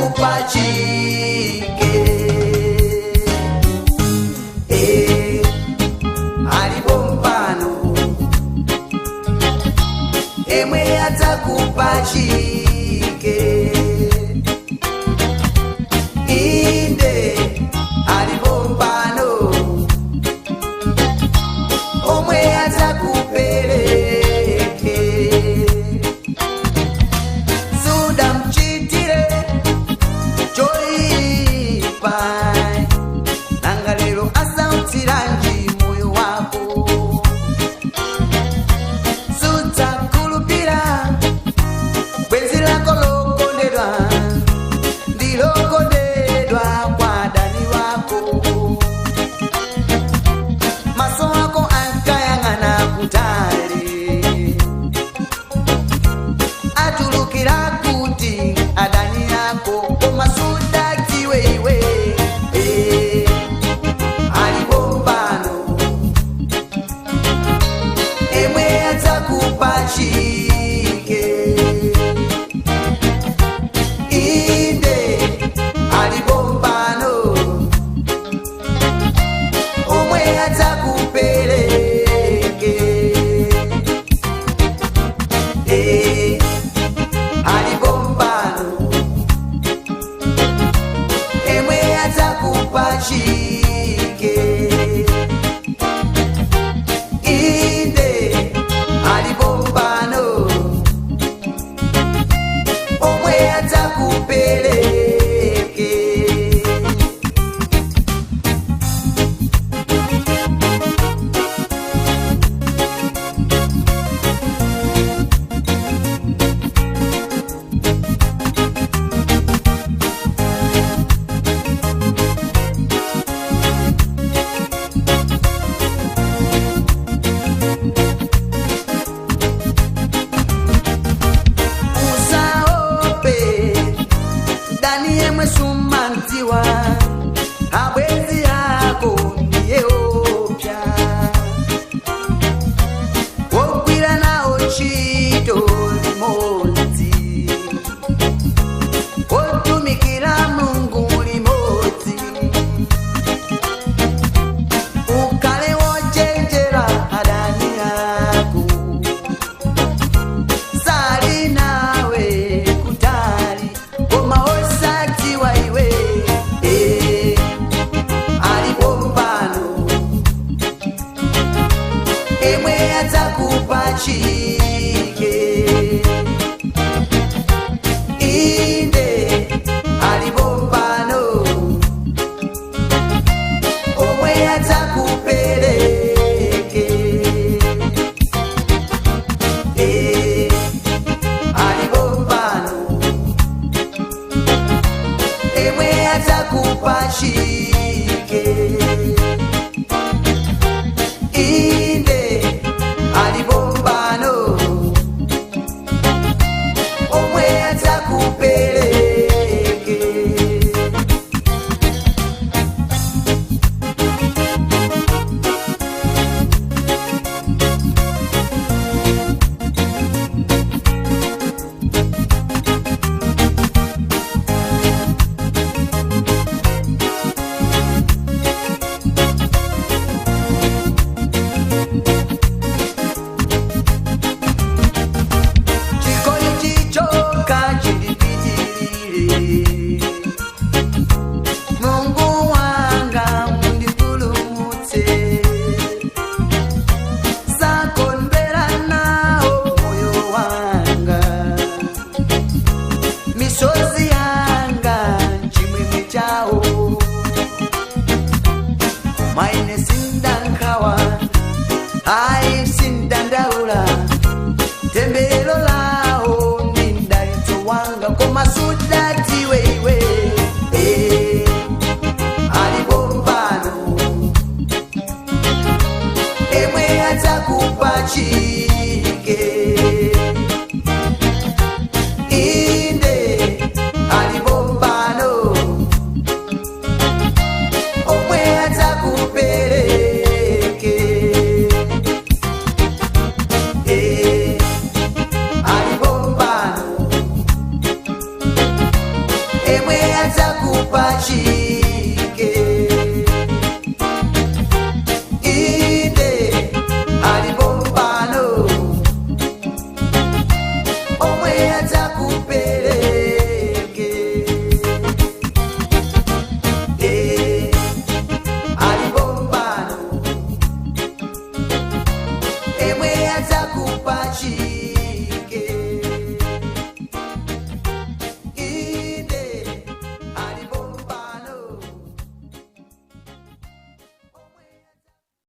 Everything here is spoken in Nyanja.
kupachike alipompano emwe atakupachike inde alipompano omwe atakupeleke suda mchitire choipa nanga lero asautiranji moyo wako sudzakulupira bwenzi lako lokondedwa ndilokondedwa kwa dani wako maso wako ankayang'ana kutali atulukira kuti adani yako komasudakiwe iwe alipompano emwe atakupachike inde alipompano omwe atakupeleke alipompano emwe atakupachike inde alipompano omwe atakupeleke usaope dani yemwe sumanziwa abwenzi yako ndiye opya wogwira nawo ntchito limodzi wotumikira Mulungu limodzi ukale wochenjera adani yako sali nawe kutali koma osatiwa iwe alipompano emwe atakupachike inde alipompano omwe atakupeleke alipompano emwe atakupachike inde alipompano omwe atakupeleke chikoli chichoka chilipitilile Mungu wanga mundipulumutse sakondera nawo moyo wanga misozi yanga chimwemwe chawo maine sindankawa ai sindandaula tembelo lao ndindalito wanga komasudatiwe iwe alipompano emwe atakupachike inde alipompano omwe atakupeleke alipompano emwe lwaki